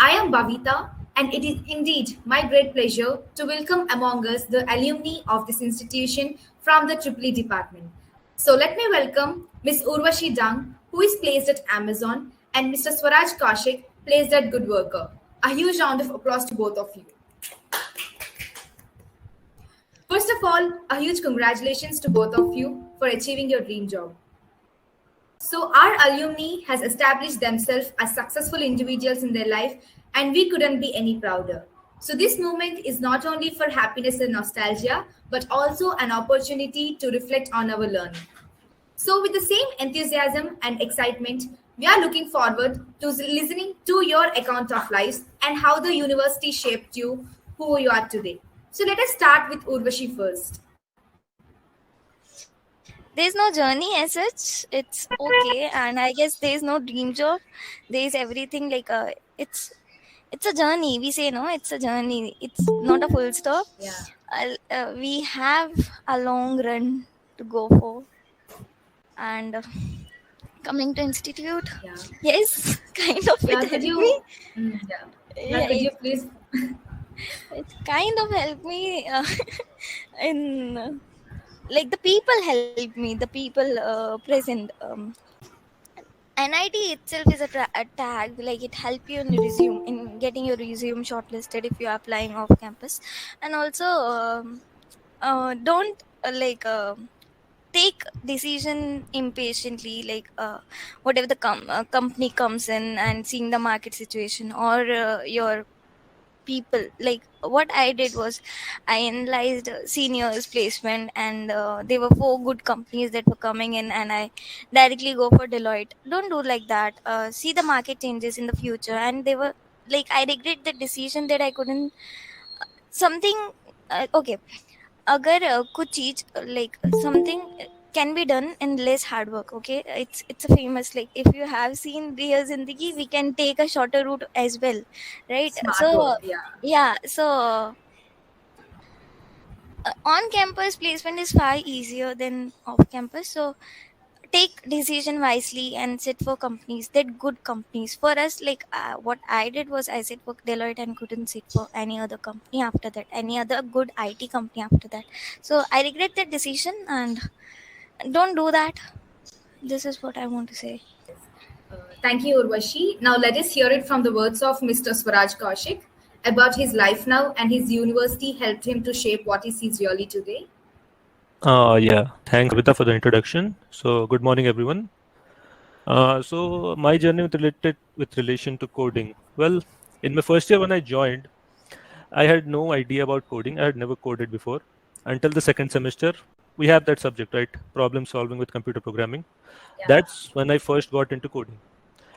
I am Bhavita, and it is indeed my great pleasure to welcome among us the alumni of this institution from the EEE department. So let me welcome Ms. Urvashi Dung, who is placed at Amazon, and Mr. Swaraj Kaushik, placed at Good Worker. A huge round of applause to both of you. First of all, a huge congratulations to both of you for achieving your dream job. So, our alumni has established themselves as successful individuals in their life, and we couldn't be any prouder. So, this movement is not only for happiness and nostalgia, but also an opportunity to reflect on our learning. So, with the same enthusiasm and excitement, we are looking forward to listening to your account of lives and how the university shaped you, who you are today. So, let us start with Urvashi first. There's no journey as such. It's okay, and I guess there's no dream job. There's everything like it's a journey. We say no, it's a journey. It's not a full stop. Yeah. We have a long run to go for, and coming to institute, Yeah. yes, kind of Yeah, it could helped you? me. Yeah. Yeah, Yeah, could you please? it kind of helped me in like the people help me. The people present. NIT itself is a tag, like it help you in resume in getting your resume shortlisted if you are applying off campus, and also don't take decision impatiently, like whatever the company comes in and seeing the market situation or your people. Like what I did was I analyzed seniors placement, and there were four good companies that were coming in, and I directly go for Deloitte. Don't do like that. See the market changes in the future, and they were like, I regret the decision that I couldn't something okay, अगर कुछ चीज like something can be done in less hard work. Okay, it's a famous, like if you have seen Real Zindagi, we can take a shorter route as well, right? So Smart word. Yeah. yeah, so on campus placement is far easier than off campus. So take decision wisely and sit for companies, that good companies. For us, like what I did was I sit for Deloitte and couldn't sit for any other company after that, any other good IT company after that. So I regret that decision, and don't do that. This is what I want to say. Thank you, Urvashi. Now let us hear it from the words of Mr. Swaraj Kaushik about his life now and his university helped him to shape what he sees really today. Yeah, thanks, Bhavita, for the introduction. So, good morning, everyone. So, my journey with relation to coding. Well, in my first year when I joined, I had no idea about coding. I had never coded before until the second semester. We have that subject, right? Problem solving with computer programming. Yeah. That's when I first got into coding.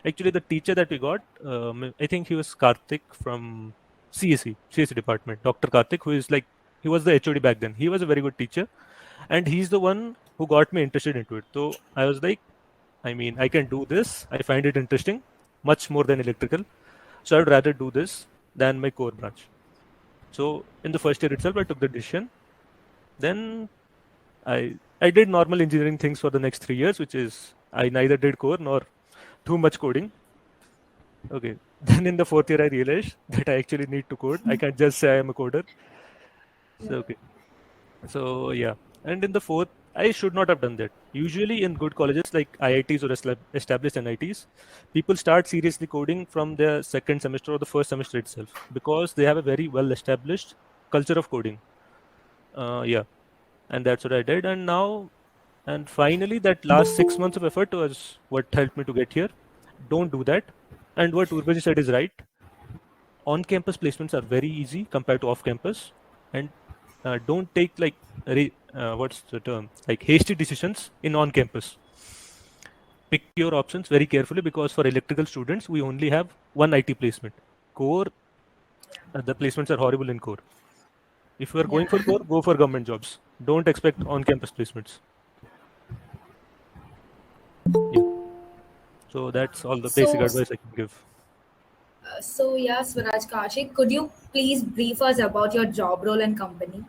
Actually, the teacher that we got, I think he was Karthik from CSE department. Dr. Karthik, who is like, he was the HOD back then. He was a very good teacher, and he's the one who got me interested into it. So I was like, I mean, I can do this. I find it interesting, much more than electrical. So I'd rather do this than my core branch. So in the first year itself, I took the decision. Then I did normal engineering things for the next 3 years, which is I neither did core nor too much coding. Okay. Then in the fourth year, I realized that I actually need to code. I can't just say I am a coder. So okay. So yeah. And in the fourth, I should not have done that. Usually in good colleges like IITs or established NITs, people start seriously coding from their second semester or the first semester itself because they have a very well established culture of coding. Yeah. And that's what I did. And finally, that last 6 months of effort was what helped me to get here. Don't do that. And what Urvaji said is right. On-campus placements are very easy compared to off-campus, and don't take like what's the term, like hasty decisions in on-campus. Pick your options very carefully because for electrical students, we only have one IT placement. Core, the placements are horrible in core. If you are going for core, go for government jobs. Don't expect on-campus placements. Yeah. So that's all the basic So, advice I can give. Swaraj Kaushik, could you please brief us about your job role and company?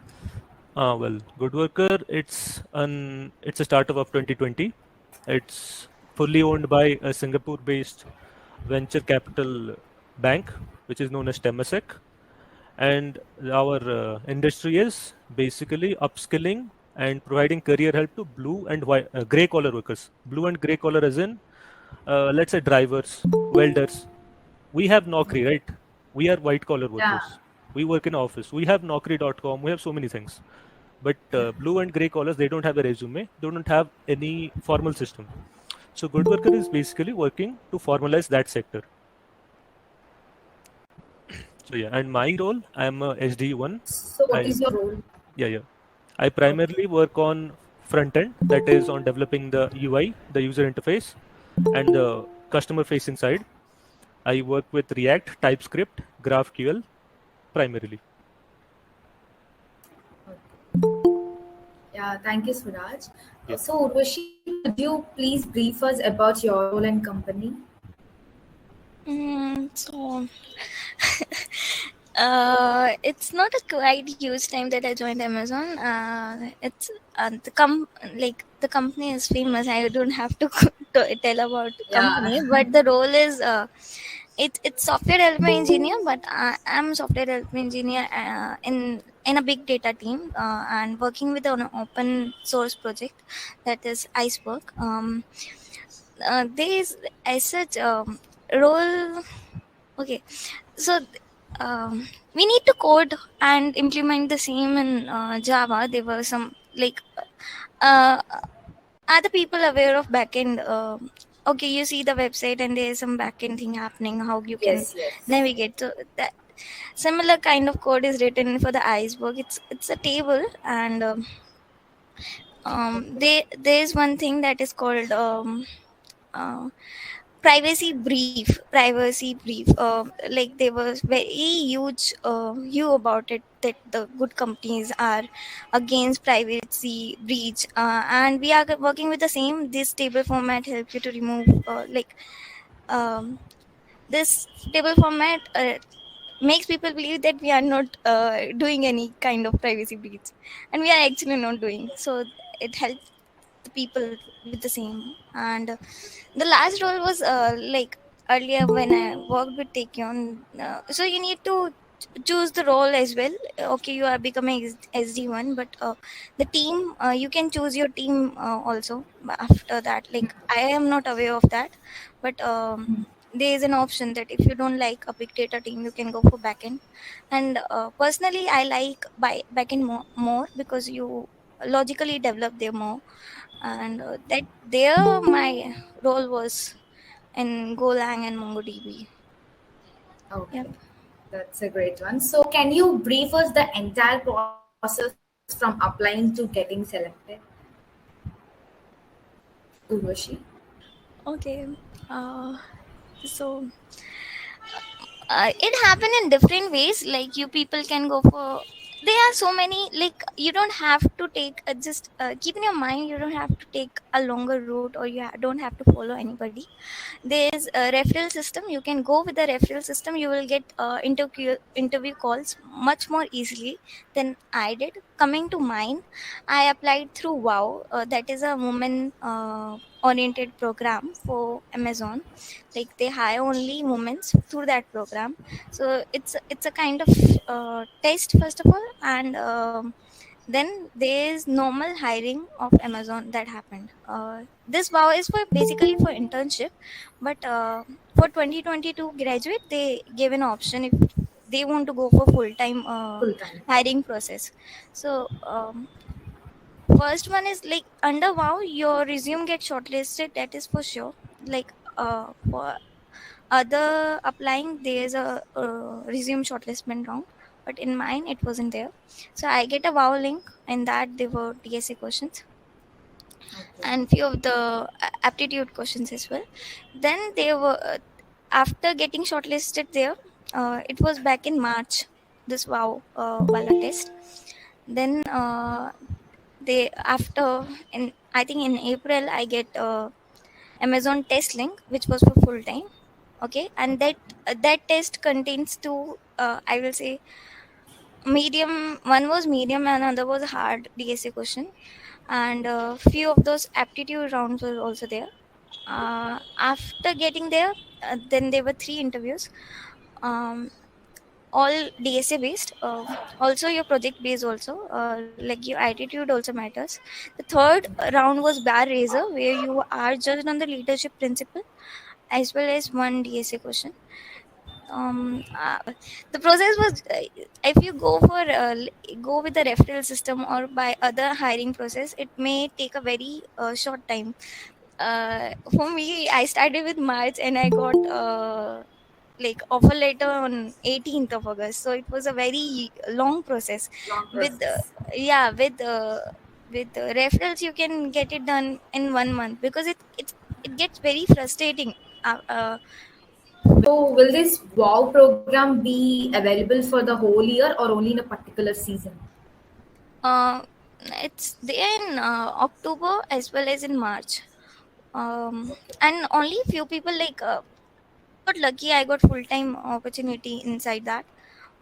Well, Good Worker, it's a startup of 2020. It's fully owned by a Singapore-based venture capital bank, which is known as Temasek. And our industry is basically upskilling and providing career help to blue and gray collar workers. Blue and gray collar, as in, let's say, drivers, welders. We have Naukri, right? We are white collar Yeah. workers. We work in office. We have Naukri.com. We have so many things. But blue and gray collars, they don't have a resume. They don't have any formal system. So good worker is basically working to formalize that sector. So yeah, and my role, I'm a SD1. So what I is your role? Yeah. I Okay. primarily work on front end, that is on developing the UI, the user interface, and the customer facing side. I work with React, TypeScript, GraphQL primarily. Yeah, thank you, Suraj. Yeah. So, Urvashi, could you please brief us about your role and company? So it's not a quite huge time that I joined Amazon. It's the company is famous. I don't have to, to tell about Yeah. company, but the role is it's software development engineer. But I'm software development engineer in a big data team and working with an open source project that is Iceberg. There is as such role. Okay, so we need to code and implement the same in Java. There were some uh, are the people aware of backend? Okay, you see the website and there's some backend thing happening. How you can Yes, yes. navigate? So that similar kind of code is written for the iceberg. It's a table, and there's one thing that is called uh, privacy brief like there was very huge view about it that the good companies are against privacy breach, and we are working with the same. This table format help you to remove um, this table format makes people believe that we are not doing any kind of privacy breach, and we are actually not doing so. It helps the people with the same. And the last role was earlier when I worked with Taekyon. So you need to choose the role as well. Okay, you are becoming SD1, but the team, you can choose your team also after that. Like, I am not aware of that, but there is an option that if you don't like a big data team, you can go for backend. And personally, I like backend more because you logically develop there more. And that there my role was in Golang and MongoDB. Yep. Okay, that's a great one. So, can you brief us the entire process from applying to getting selected? Urvashi. Okay. Uh, so it happened in different ways. Like, you people can go for. There are so many. Like, you don't have to take just keep in your mind. You don't have to take a longer route, or you don't have to follow anybody. There's a referral system. You can go with the referral system. You will get interview calls much more easily than I did. Coming to mine, I applied through Wow. That is a woman oriented program for Amazon. Like, they hire only women through that program. So it's a kind of test first of all, and then there's normal hiring of Amazon that happened. This Wow is for basically for internship, but for 2022 graduate, they gave an option if they want to go for full time Full time. hiring process. So first one is like under Wow, your resume gets shortlisted. That is for sure. Like for other applying, there's a resume shortlistment round, but in mine it wasn't there. So I get a Wow link, and that there were DSA questions Okay. and few of the aptitude questions as well. Then they were after getting shortlisted there, it was back in March, this Wow Wala test. Then they after in I think in April I get Amazon test link, which was for full time. Okay, and that test contains two, I will say, medium. One was medium and another was hard DSA question, and few of those aptitude rounds were also there. After getting there, then there were three interviews. um, all DSA based. Also your project based also. Like your attitude also matters. The third round was bar raiser, where you are judged on the leadership principle as well as one DSA question. um uh, the process was, if you go for go with the referral system or by other hiring process, it may take a very short time. For me, I started with March and I got like offer letter on 18th of August, so it was a very long process. Long With process. yeah, with referrals you can get it done in 1 month, because it gets very frustrating. uh, uh, So, will this WOW program be available for the whole year or only in a particular season? Uh, it's there in October as well as in March. Okay. And only few people, like got lucky. I got full time opportunity inside that.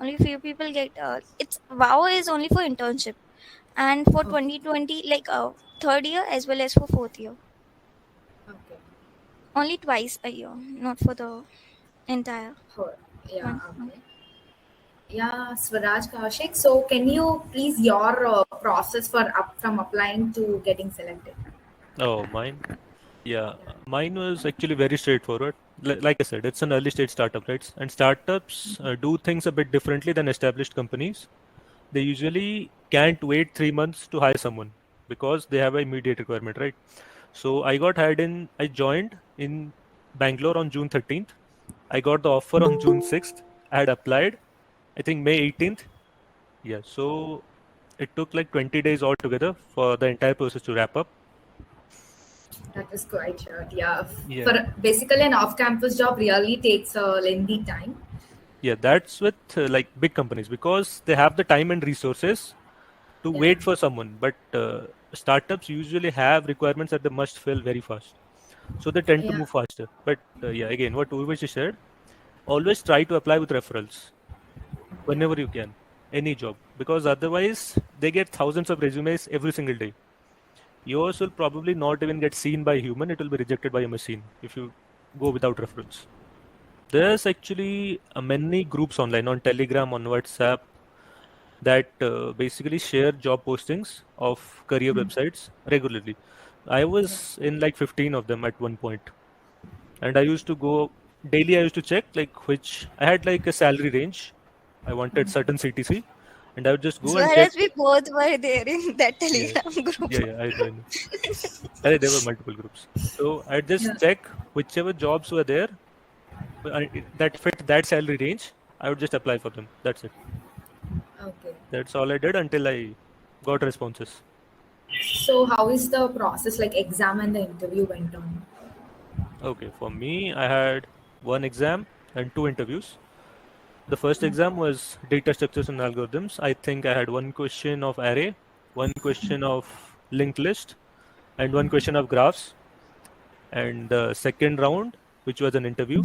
Only few people get. It's Wow is only for internship, and for Okay. 2020, like third year as well as for fourth year. Okay. Only twice a year, not for the entire Her. Yeah. one. Okay. Yeah, Swaraj Kaushik. So, can you please your process for up from applying to getting selected? Oh, mine. Yeah, Yeah. mine was actually very straightforward. Like I said, it's an early stage startup, right? And startups do things a bit differently than established companies. They usually can't wait 3 months to hire someone because they have an immediate requirement, right? So I got hired in, I joined in Bangalore on June 13th. I got the offer on June 6th. I had applied, I think May 18th. Yeah, so it took like 20 days altogether for the entire process to wrap up. That is quite short. Yeah. For Yeah. basically an off-campus job, really takes a lengthy time. Yeah, that's with like big companies because they have the time and resources to Yeah. wait for someone. But startups usually have requirements that they must fill very fast. So they tend to Yeah. move faster. But yeah, again, what Urvashi said, always try to apply with referrals whenever you can, any job, because otherwise they get thousands of resumes every single day. Yours will probably not even get seen by a human, it will be rejected by a machine if you go without referrals. There's actually many groups online on Telegram, on WhatsApp that basically share job postings of career websites regularly. I Yeah. was in like 15 of them at one point, and I used to go daily. I used to check like which I had like a salary range. I wanted certain CTC, and I would just go and check. Whereas we both were there in that Yeah, Telegram group. yeah, yeah. I know, I know. There were multiple groups, so I'd just Yeah. check whichever jobs were there that fit that salary range. I would just apply for them. That's it. Okay. That's all I did until I got responses. So, how is the process like exam and the interview went on? Okay, for me, I had one exam and two interviews. The first exam was data structures and algorithms. I think I had one question of array, one question of linked list, and one question of graphs. And the second round, which was an interview,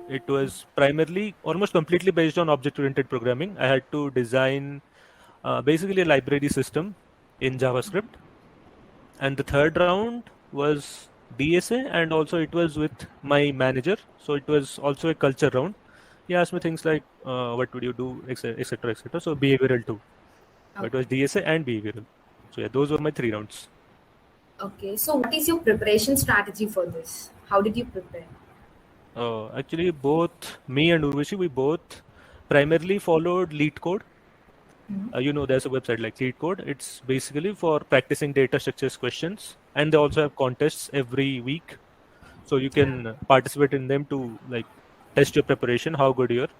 it was primarily almost completely based on object-oriented programming. I had to design basically a library system in JavaScript. And the third round was DSA, and also it was with my manager. So it was also a culture round. He asked me things like, what would you do, etc., etc., etc. So behavioral too. So it Okay. was DSA and behavioral. So yeah, those were my 3 rounds. Okay. So, what is your preparation strategy for this? How did you prepare? Actually, both me and Urvashi, we both primarily followed Lead Code. There's a website like Lead Code. It's basically for practicing data structures questions, and they also have contests every week, so you Yeah. can participate in them to like test your preparation, how good you're.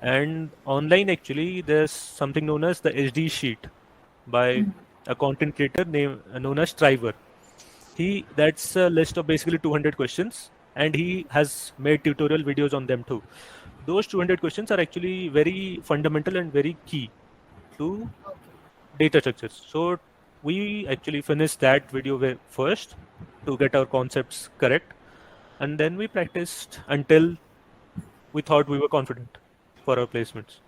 And online, actually, there's something known as the SD sheet by a content creator named known as Striver. That's a list of basically 200 questions, and he has made tutorial videos on them too. Those 200 questions are actually very fundamental and very key to Okay. data structures. So we actually finished that video first to get our concepts correct, and then we practiced until we thought we were confident for our placements.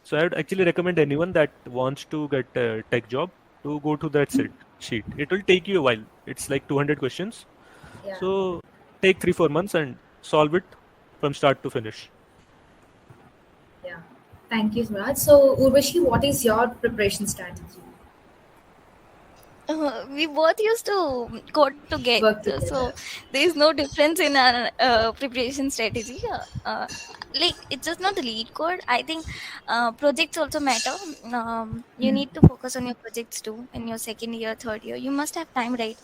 So I would actually recommend anyone that wants to get a tech job to go to that sheet. It will take you a while. It's like 200 questions. Yeah. So take 3 4 months and solve it from start to finish. Yeah. Thank you, Suraj. So, Urvashi, what is your preparation strategy? We both used to code together, Work so together. there is no difference in our preparation strategy. Like, it's just not the lead code. I think projects also matter. You need to focus on your projects too in your second year, third year. You must have time, right?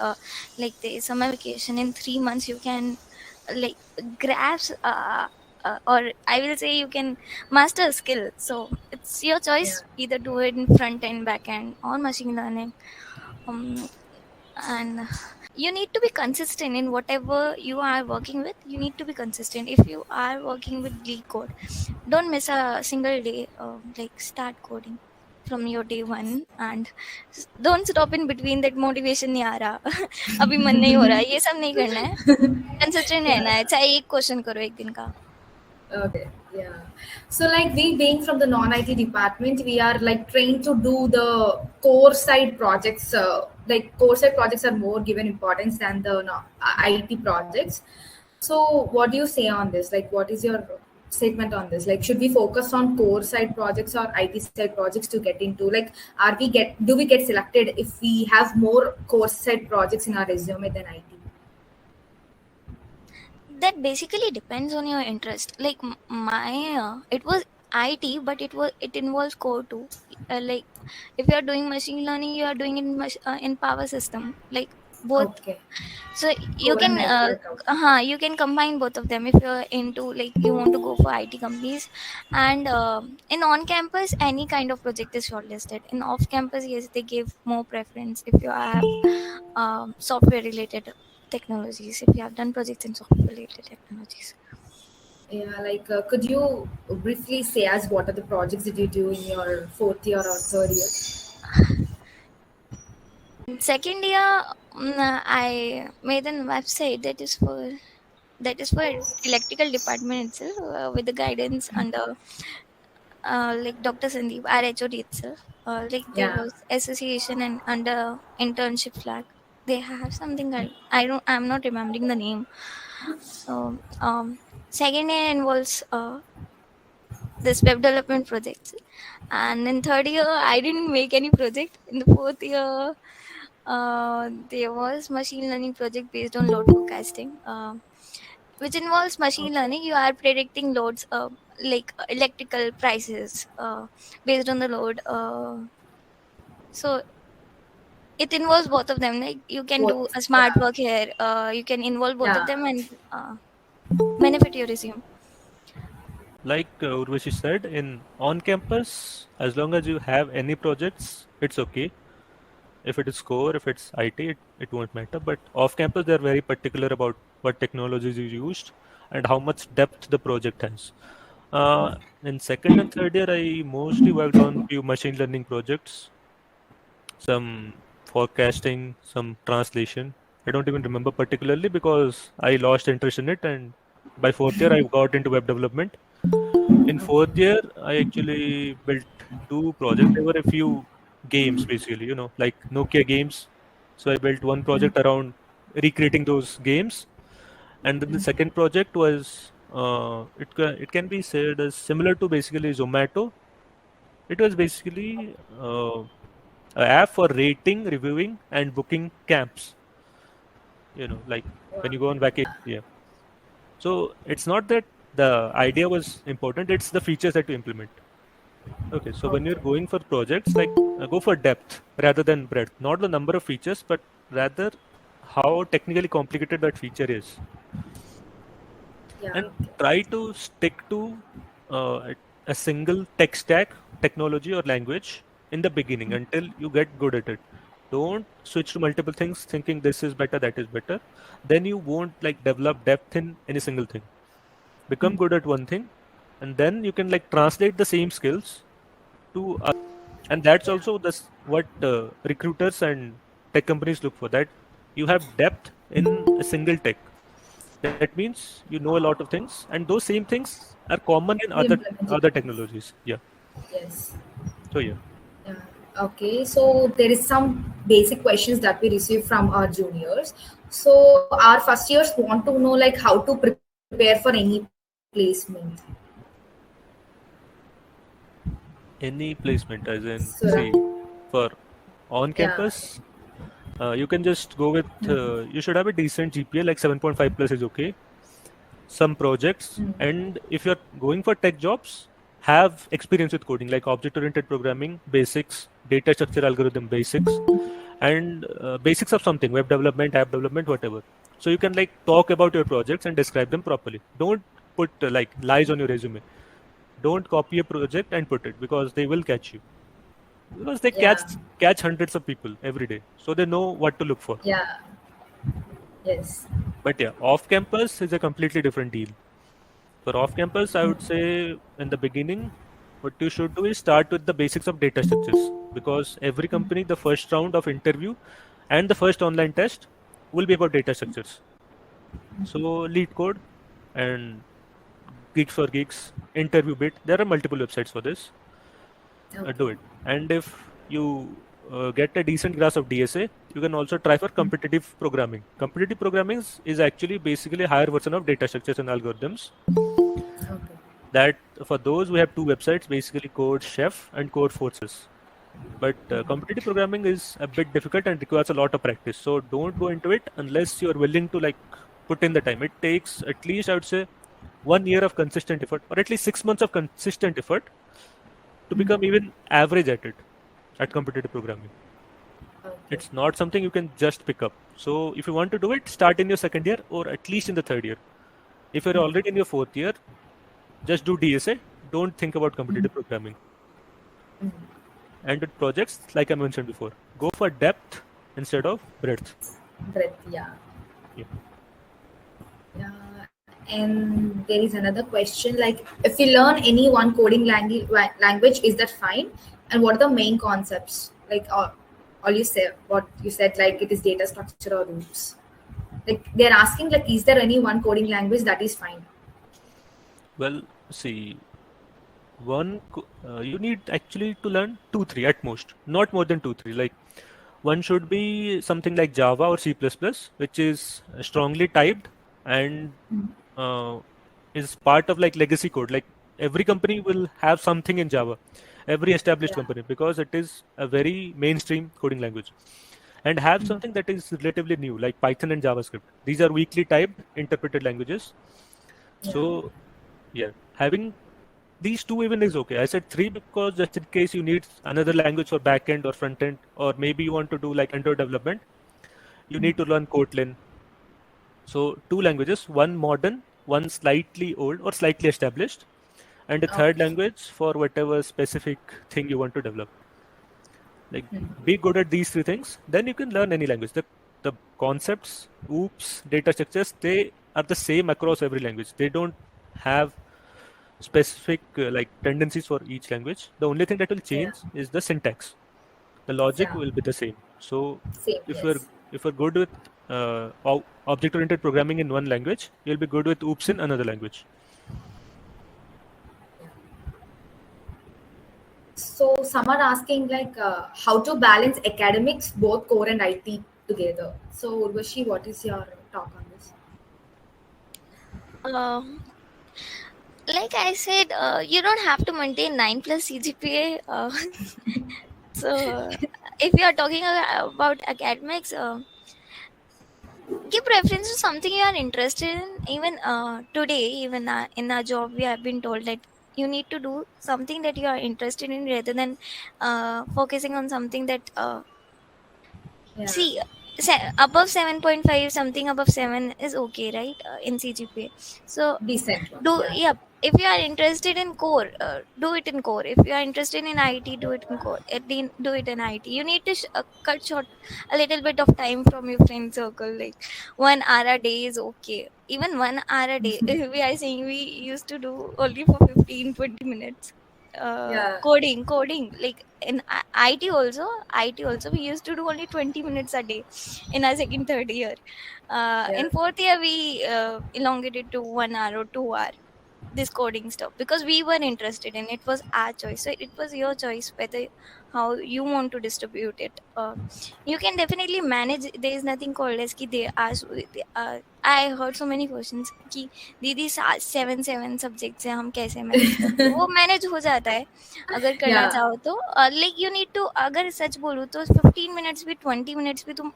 Like the summer vacation in 3 months, you can like grasp. Or I will say you can master a skill. So it's your Yeah. choice. Either do it in front end, back end, or machine learning. um, and you need to be consistent in whatever you are working with. You need to be consistent. If you are working with lead code, don't miss a single day. Like, start coding from your day one, and don't stop in between. That motivation नहीं आ रहा अभी मन नहीं हो रहा, ये सब नहीं करना है. कंसिस्टेंट रहना Yeah. है, चाहे एक क्वेश्चन करो एक दिन का. Okay, yeah. So, like we being from the non-IT department, we are like trained to do the core side projects. Like core side projects are more given importance than the IT projects. So, what do you say on this? Like, what is your statement on this? Like, should we focus on core side projects or IT side projects to get into? Like, do we get selected if we have more core side projects in our resume than IT? That basically depends on your interest. Like my it was IT, but it involves core too. Like, if you are doing machine learning, you are doing it in power system, like both. Okay, So you core and can network. Okay. you can combine both of them if you're into, like, you want to go for IT companies. And in on campus, any kind of project is shortlisted. In off campus, yes, they give more preference if you have software related technologies, if you have done projects in software related technologies. Yeah, like could you briefly say us what are the projects that you do in your fourth year or third year? Second year, I made a website that is for electrical department itself, with the guidance under like Dr. Sandeep, our HOD itself. Like, there Yeah. was association and under internship flag. They have something, I'm not remembering the name. So second year involves this web development project, and in third year I didn't make any project. In the fourth year, there was machine learning project based on load forecasting, which involves machine Okay. learning. You are predicting loads, like electrical prices, based on the load. So it involves both of them. Like, you can do Both. a smart Yeah. work here. You can involve both of Yeah. them and benefit your resume. Like Urvashi said, in on campus, as long as you have any projects, it's okay. If it is core, if it's IT, it won't matter. But off campus, they're very particular about what technologies you used and how much depth the project has. In second and third year, I mostly worked on few machine learning projects, some forecasting, some translation. I don't even remember particularly because I lost interest in it. And by fourth year, I got into web development. In fourth year, I actually built two projects. There were a few games, basically, like Nokia games. So I built one project around recreating those games, and then the second project was it can be said as similar to basically Zomato. It was basically an app for rating, reviewing, and booking camps. Like when Wow. you go on vacation. Yeah. So it's not that the idea was important; it's the features that you implement. Okay, so when you're Okay. going for projects, like go for depth rather than breadth, not the number of features, but rather how technically complicated that feature is, Yeah. and Okay. try to stick to a single tech stack, technology, or language in the beginning until you get good at it. Don't switch to multiple things thinking this is better, that is better. Then you won't like develop depth in any single thing. Become good at one thing, and then you can like translate the same skills to and that's Yeah. also this what recruiters and tech companies look for, that you have depth in a single tech. That means you know a lot of things, and those same things are common in We implement it other twice. technologies. Yeah. Yes. So yeah. Yeah. Okay. So there is some basic questions that we receive from our juniors. So our first years want to know like how to prepare for any placement. Any placement, as in, So, see, for on yeah. campus, you can just go with, you should have a decent GPA, like 7.5 plus is okay. Some projects, and if you're going for tech jobs, have experience with coding, like object-oriented programming, basics, data structure algorithm basics, and basics of something, web development, app development, whatever. So you can like talk about your projects and describe them properly. Don't put like lies on your resume. Don't copy a project and put it, because they will catch you, because they Yeah. catch hundreds of people every day, so they know what to look for. Yeah. Yes. But yeah, off campus is a completely different deal. For off campus, I would say in the beginning, what you should do is start with the basics of data structures, because every company, the first round of interview and the first online test will be about data structures. So lead code and Geeks for Geeks, interview bit. There are multiple websites for this. Do Okay. it. And if you get a decent grasp of DSA, you can also try for competitive programming. Competitive programming is actually basically a higher version of data structures and algorithms. Okay. That for those, we have two websites, basically Code Chef and Code Forces. But competitive programming is a bit difficult and requires a lot of practice. So don't go into it unless you're willing to like put in the time. It takes at least, I would say, 1 year of consistent effort, or at least 6 months of consistent effort to become even average at it, at competitive programming. Okay. It's not something you can just pick up. So if you want to do it, start in your second year or at least in the third year. If you're already in your fourth year, just do DSA. Don't think about competitive programming. And with projects, like I mentioned before, go for depth instead of breadth. Breath. Yeah. Yeah. Yeah. And there is another question like, if you learn any one coding language, is that fine? And what are the main concepts? Like, all you said, what you said, like it is data structure or rules. Like they're asking, like, is there any one coding language that is fine? Well, see, you need actually to learn 2 3 at most, not more than 2 3. Like one should be something like Java or C++, which is strongly typed and uh, is part of like legacy code. Like every company will have something in Java, every established Yeah. company, because it is a very mainstream coding language. And have something that is relatively new, like Python and JavaScript. These are weakly typed, interpreted languages. Yeah. So yeah, having these two even is okay. I said three because just in case you need another language for backend or front end, or maybe you want to do like Android development, you need to learn Kotlin. So two languages, one modern, one slightly old or slightly established, and a third Okay. language for whatever specific thing you want to develop. Like be good at these three things, then you can learn any language. The concepts, oops, data structures, they are the same across every language. They don't have specific like tendencies for each language. The only thing that will Yeah. change is the syntax. The logic Yeah. will be the same. So Same. if you're Yes. if you're good with object-oriented programming in one language, you'll be good with oops in another language. So some are asking like how to balance academics, both core and IT together. So Urvashi, what is your talk on this? Like I said, you don't have to maintain 9+ CGPA. So if you are talking about academics, give preference to something you are interested in. Even today, even in our job, we have been told that you need to do something that you are interested in rather than focusing on something that Yeah. see, above 7.5, something above 7 is okay, right? In CGPA. So Decent one. do, Yeah. yeah, if you are interested in core, do it in core. If you are interested in IT, do it in core. Do it in IT. You need to cut short a little bit of time from your friend circle. Like 1 hour a day is okay. Even 1 hour a day, we are saying we used to do only for 15-20 minutes. Yeah. Coding like in IT also we used to do only 20 minutes a day in our second third year. Yeah. In fourth year we elongated to 1 hour or 2 hour. this coding stuff because we were interested in it. It was our choice, so it was your choice whether how you want to distribute it. You can definitely manage. There is nothing called as ki they ask. I heard so many questions कि दीदी 7 subjects हैं, हम कैसे manage करते हैं? वो manage हो जाता है अगर करना Yeah, चाहो तो। लाइक यू नीड टू, अगर सच बोलूँ तो 15 मिनट्स भी 20 मिनट्स भी तुम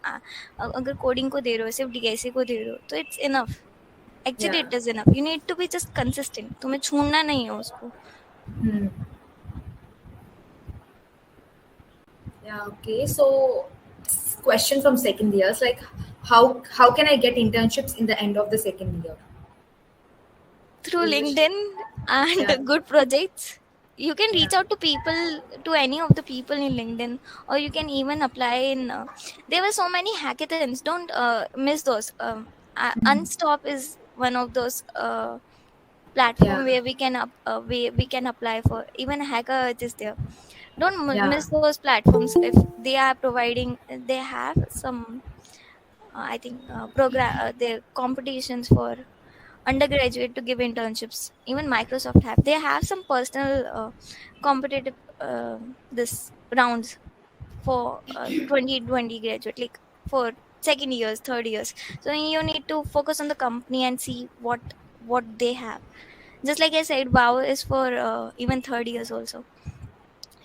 अगर कोडिंग को दे रहे हो, सिर्फ डीएसए को दे रहे हो, तो it's enough. Actually yeah. It is enough. You need to be just consistent, तुम्हें छोड़ना नहीं है उसको। Hmm. Yeah, okay. So, question from second years, like how can I get internships in the end of the second year? Through Is it? LinkedIn and Yeah, good projects. You can yeah, reach out to people, to any of the people in LinkedIn, or you can even apply in. There were so many hackathons. Don't miss those. Unstop is one of those yeah, platform where we can apply for. Even hacker it is there. Don't yeah, miss those platforms if they are providing. They have some. I think program. Their competitions for undergraduate to give internships. Even Microsoft have, they have some personal competitive this rounds for 2020 graduate, like for second years, third years. So you need to focus on the company and see what they have. Just like I said, wow is for even third years also.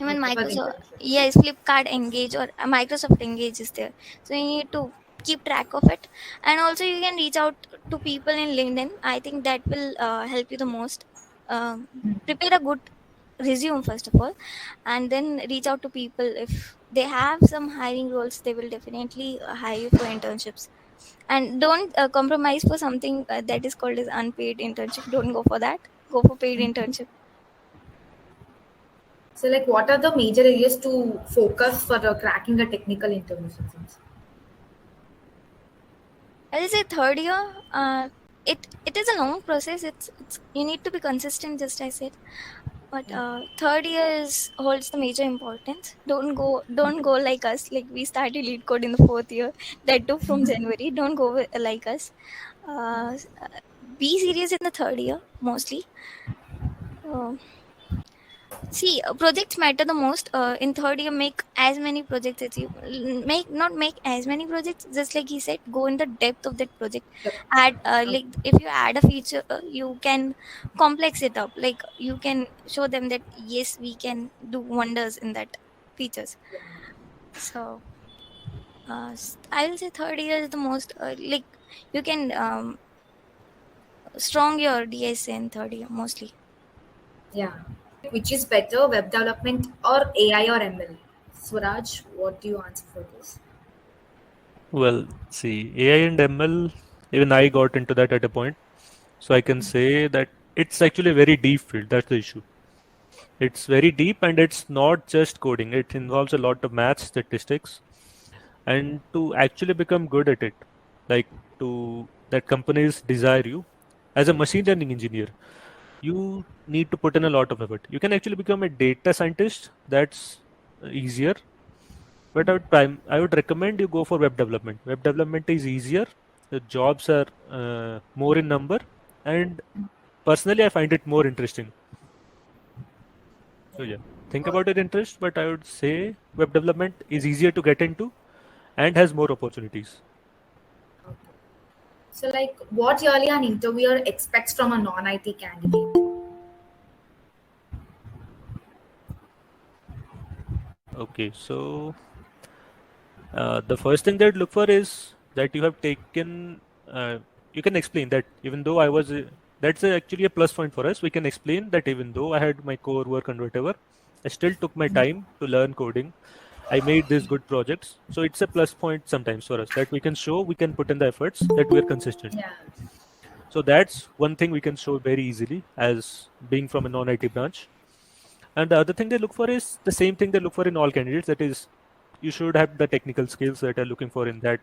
Even okay, for the Microsoft, internships. yes, Flipkart Engage or Microsoft Engage is there. So you need to keep track of it, and also you can reach out to people in LinkedIn. I think that will help you the most. Prepare a good resume first of all, and then reach out to people. If they have some hiring roles, they will definitely hire you for internships. And don't compromise for something that is called as unpaid internship. Don't go for that. Go for paid internship. So, like, what are the major areas to focus for cracking a technical interview? Systems? I will say third year. It is a long process. It's you need to be consistent, just I said. But third year holds the major importance. Don't go like us. Like we started lead code in the fourth year. That too from January. Don't go like us. Uh, be serious in the third year mostly. Uh, See, projects matter the most. In third year, make as many projects as you make. Not make as many projects. Just like he said, go in the depth of that project. Yep. Add Okay. like if you add a feature, you can complex it up. Like you can show them that yes, we can do wonders in that features. So I will say third year is the most like you can strong your DSA in third year mostly. Yeah. Which is better, web development or AI or ML? Swaraj, what do you answer for this? Well, see, AI and ML, even I got into that at a point. So I can say that it's actually a very deep field. That's the issue. It's very deep and it's not just coding. It involves a lot of math, statistics, and to actually become good at it, like to that companies desire you as a machine learning engineer, you need to put in a lot of effort. You can actually become a data scientist. That's easier. But I would recommend you go for web development. Web development is easier. The jobs are more in number, and personally, I find it more interesting. So yeah, think about your interest, but I would say web development is easier to get into and has more opportunities. Okay. So, like, what really an interviewer expects from a non-IT candidate? Okay, so the first thing they'd look for is that you have taken. You can explain that even though I was. That's actually a plus point for us. We can explain that even though I had my core work and whatever, I still took my time to learn coding. I made these good projects. So it's a plus point sometimes for us that we can show we can put in the efforts, that we are consistent. Yeah. So that's one thing we can show very easily as being from a non-IT branch. And the other thing they look for is the same thing they look for in all candidates. That is, you should have the technical skills that are looking for in that,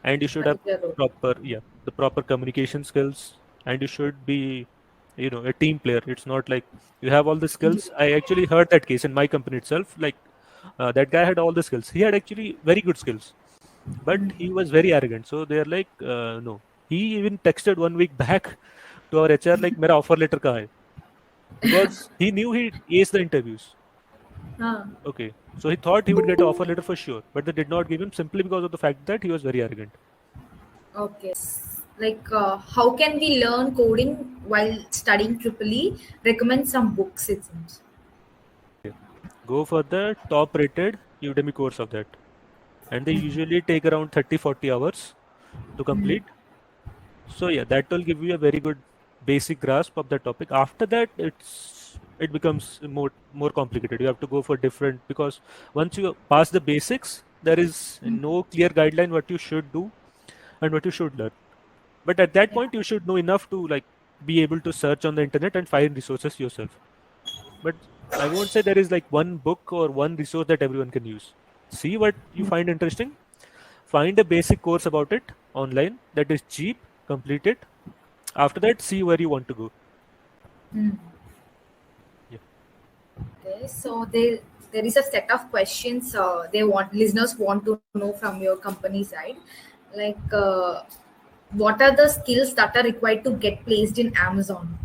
and you should have Particular role. the proper communication skills, and you should be, a team player. It's not like you have all the skills. I actually heard that case in my company itself. Like that guy had all the skills. He had actually very good skills, but he was very arrogant. So they're like, no. He even texted 1 week back to our HR like मेरा offer letter कहाँ है? Because he knew he aced the interviews. Huh. Okay, so he thought he would get an offer letter for sure, but they did not give him simply because of the fact that he was very arrogant. Okay. Like, how can we learn coding while studying Triple E? Recommend some books, it seems. Go for the top rated Udemy course of that. And they usually take around 30-40 hours to complete. So yeah, that will give you a very good basic grasp of the topic. After that, it becomes more complicated. You have to go for different, because once you pass the basics, there is no clear guideline what you should do and what you should learn. But at that Yeah. point, you should know enough to like be able to search on the internet and find resources yourself. But I won't say there is like one book or one resource that everyone can use. See what you find interesting. Find a basic course about it online that is cheap, complete it. After that, see where you want to go. Yeah. Okay. So there is a set of questions listeners want to know from your company side, like what are the skills that are required to get placed in Amazon?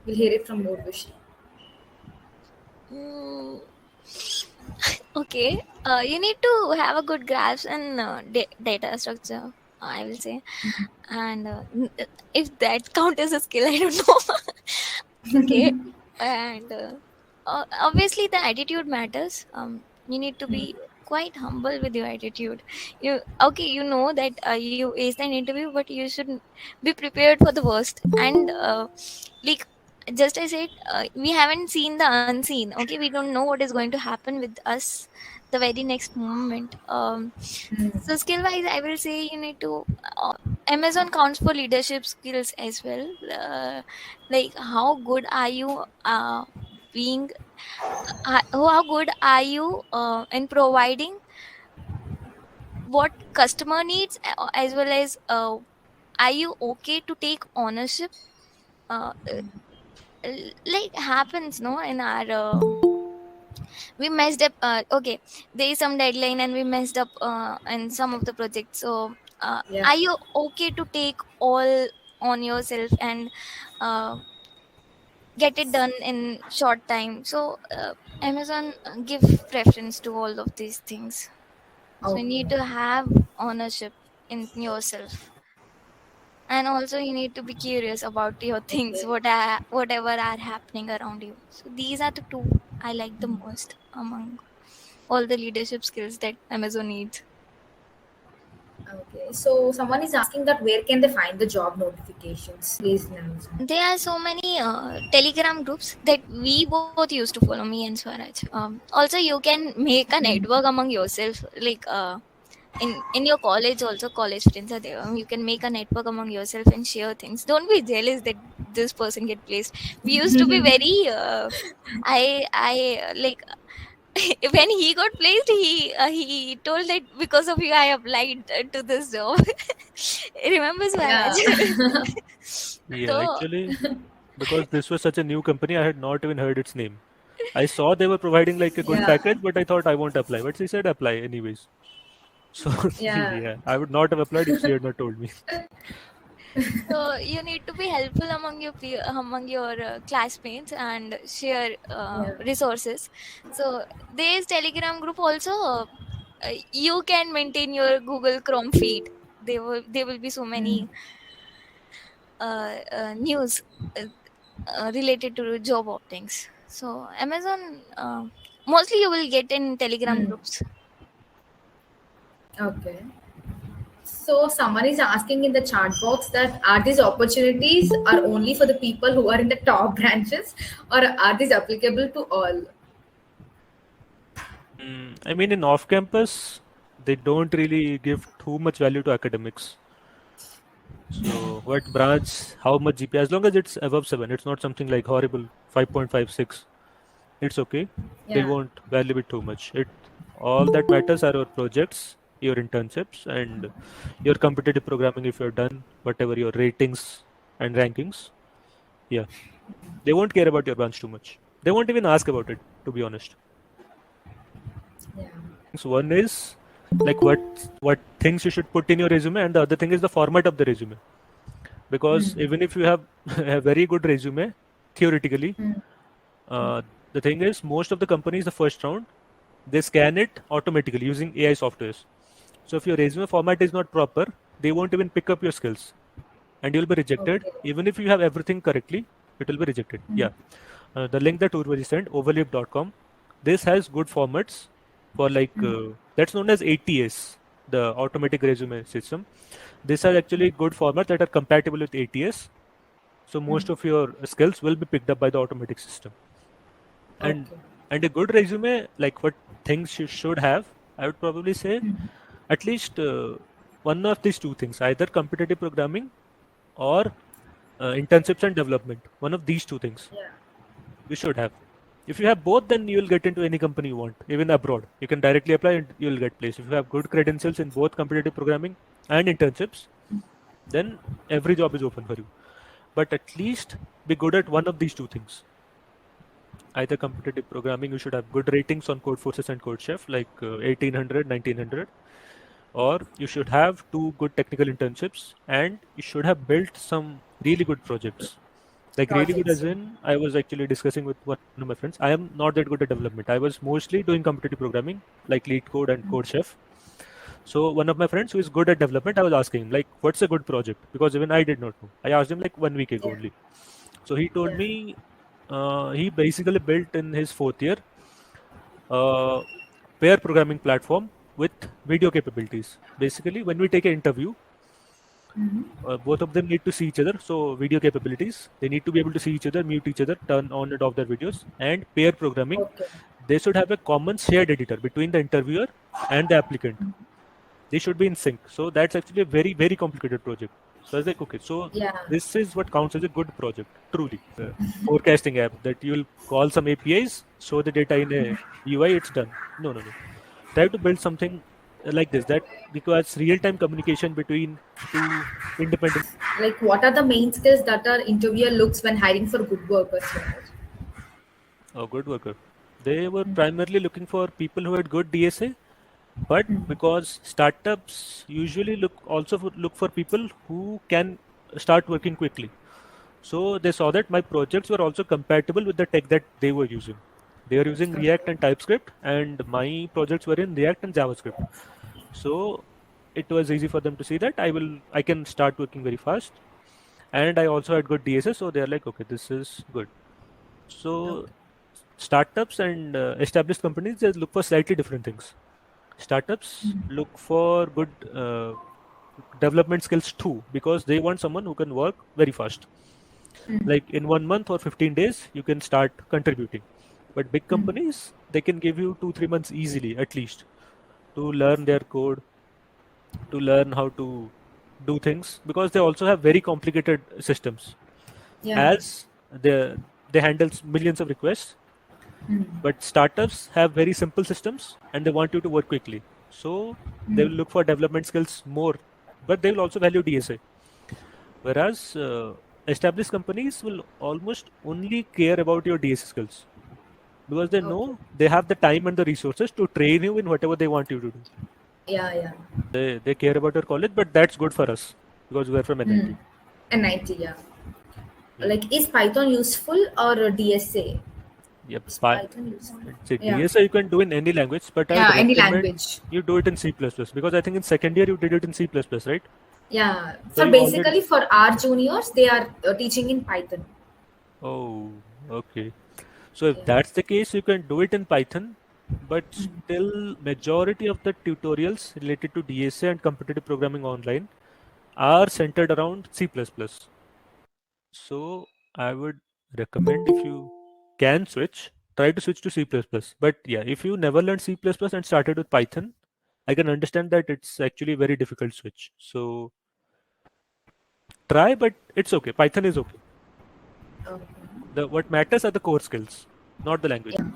We'll hear it from Urvashi. Okay, you need to have a good grasp and data structure, I will say. And if that count as a skill, I don't know. Okay, and obviously the attitude matters. You need to be quite humble with your attitude. You know that you aced an interview, but you should be prepared for the worst. And like just I said, we haven't seen the unseen. Okay, we don't know what is going to happen with us the very next moment. So skill wise, I will say you need to Amazon counts for leadership skills as well. Like how good are you being how good are you in providing what customer needs, as well as are you okay to take ownership, like happens no in our we messed up. Okay, there is some deadline and we messed up in some of the projects. So Yeah. are you okay to take all on yourself and get it done in short time? So Amazon give preference to all of these things. So you Okay. need to have ownership in yourself, and also you need to be curious about your things, Okay. whatever are happening around you. So these are the two I like the most among all the leadership skills that Amazon needs. Okay. So someone is asking that where can they find the job notifications placed in Amazon? There are so many Telegram groups that we both used to follow, me and Swaraj. Also, you can make a network among yourself, like in your college. Also, college friends are there. You can make a network among yourself and share things. Don't be jealous that this person get placed. We used to be very. I like when he got placed. He told that because of you I applied to this job. Remember Yeah. Swaraj? Yeah, So actually, because this was such a new company, I had not even heard its name. I saw they were providing like a good Yeah. package, but I thought I won't apply. But she said apply anyways. So Yeah. yeah, I would not have applied if she had not told me. So you need to be helpful among your classmates and share Yeah. resources. So there's Telegram group also. You can maintain your Google Chrome feed. There will be so many news related to job openings. So Amazon mostly you will get in Telegram groups. Okay. So someone is asking in the chat box that are these opportunities are only for the people who are in the top branches, or are these applicable to all? I mean, in off campus, they don't really give too much value to academics. So what branch, how much GPA, as long as it's above 7, it's not something like horrible 5.56. It's okay. They Yeah. won't value it too much. It all that matters are your projects, your internships, and your competitive programming if you're done, whatever your ratings and rankings. Yeah. They won't care about your branch too much. They won't even ask about it, to be honest. Yeah. So one is like what things you should put in your resume, and the other thing is the format of the resume. because even if you have a very good resume, theoretically, the thing is, most of the companies, the first round, they scan it automatically using AI softwares. So if your resume format is not proper, they won't even pick up your skills and you'll be rejected. Okay. Even if you have everything correctly, it will be rejected. Yeah. The link that Urvaji sent, overleap.com, this has good formats for like, that's known as ATS, the automatic resume system. These are actually good formats that are compatible with ATS. So most of your skills will be picked up by the automatic system. And Okay. and a good resume, like what things you should have, I would probably say at least one of these two things, either competitive programming or internships and development. One of these two things Yeah. you should have. If you have both, then you'll get into any company you want, even abroad. You can directly apply and you'll get placed. If you have good credentials in both competitive programming and internships, then every job is open for you. But at least be good at one of these two things. Either competitive programming, you should have good ratings on Codeforces and CodeChef, like 1800, 1900, or you should have two good technical internships, and you should have built some really good projects. Like really good Projects. as Yeah. in, I was actually discussing with one of my friends. I am not that good at development. I was mostly doing competitive programming, like Lead Code and CodeChef. So one of my friends who is good at development, I was asking him, like, what's a good project? Because even I did not know. I asked him like 1 week ago Yeah. only. So he told Yeah. me he basically built in his 4th year uh, pair programming platform with video capabilities. Basically, when we take an interview, both of them need to see each other. So video capabilities, they need to be able to see each other, mute each other, turn on and off their videos. And pair programming, Okay. they should have a common shared editor between the interviewer and the applicant. They should be in sync. So that's actually a very, very complicated project. So I was like, okay, so Yeah. this is what counts as a good project, truly. Forecasting app that you'll call some APIs, show the data in a UI, it's done. No, no, no. Try to build something like this that requires real-time communication between two independent Like, what are the main skills that our interviewer looks when hiring for good workers? Right? good worker. They were primarily looking for people who had good DSA, but because startups usually look for people who can start working quickly. So they saw that my projects were also compatible with the tech that they were using. They were using React and TypeScript, and my projects were in React and JavaScript. So it was easy for them to see that I can start working very fast, and I also had good DSS. So they're like, okay, this is good. So Okay. startups and established companies, they look for slightly different things. Startups look for good development skills too, because they want someone who can work very fast. Like in 1 month or 15 days, you can start contributing. But big companies, they can give you 2, 3 months easily, at least, to learn their code, to learn how to do things, because they also have very complicated systems. Yeah. As they handle millions of requests, but startups have very simple systems and they want you to work quickly. So they will look for development skills more, but they will also value DSA. Whereas established companies will almost only care about your DSA skills because they Okay. know they have the time and the resources to train you in whatever they want you to do. Yeah. Yeah. They care about your college, but that's good for us because we're from NIT. NIT. Yeah. Yeah. Like, is Python useful or DSA? Yep. Is Python useful? See, Yeah. DSA you can do in any language, but I would Yeah. Any recommend language. you do it in C++ because I think in second year you did it in C++, right? Yeah. So For you already. basically for our juniors, they are teaching in Python. Oh, okay. So if Yeah. that's the case, you can do it in Python, but still majority of the tutorials related to DSA and competitive programming online are centered around C++. So I would recommend if you can switch, try to switch to C++. But yeah, if you never learned C++ and started with Python, I can understand that it's actually a very difficult switch. So try, but it's okay. Python is okay. Okay. The what matters are the core skills, not the language. Yeah.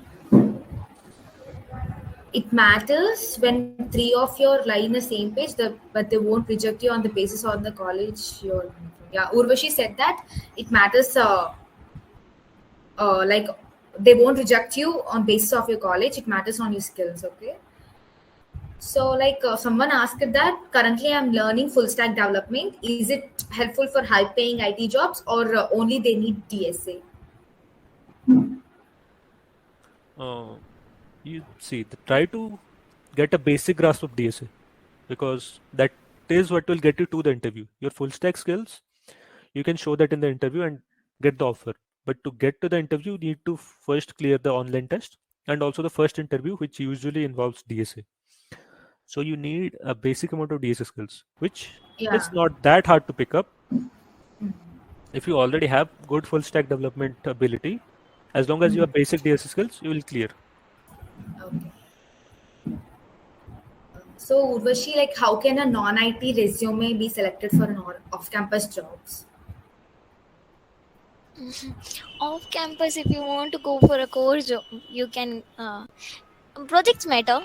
It matters when three of you lie in the same page, but they won't reject you on the basis on the college you're coming from. Yeah, Urvashi said that it matters. Like, they won't reject you on basis of your college. It matters on your skills. Okay. So, someone asked that currently I'm learning full stack development. Is it helpful for high paying IT jobs or only they need DSA? Uh, you see, try to get a basic grasp of DSA because that is what will get you to the interview. Your full stack skills, you can show that in the interview and get the offer. But to get to the interview, you need to first clear the online test and also the first interview, which usually involves DSA. So you need a basic amount of DSA skills, which Yeah. is not that hard to pick up. If you already have good full stack development ability, as long as you have basic DSA skills, you will clear. Okay. So, Urvashi, how can a non-IT resume be selected for an off-campus jobs? Off campus, if you want to go for a core job, you can. Projects matter.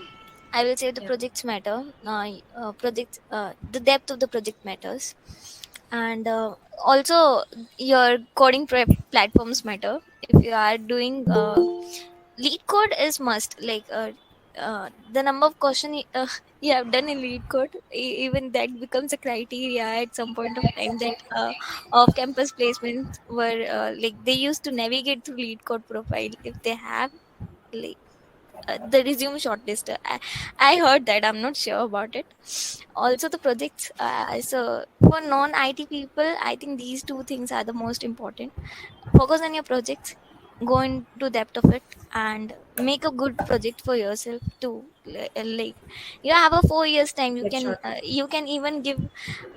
I will say the Yeah. projects matter. The depth of the project matters, and also your coding platforms matter. If you are doing lead code is must, like the number of question you have done in lead code, even that becomes a criteria at some point of time, that off campus placements were like they used to navigate through lead code profile if they have like the resume shortlist. I heard that, I'm not sure about it. Also the projects, so for non IT people, I think these two things are the most important. Focus on your projects, go into depth of it, and make a good project for yourself to like you have a 4 years time, Get you shortlisted. can even give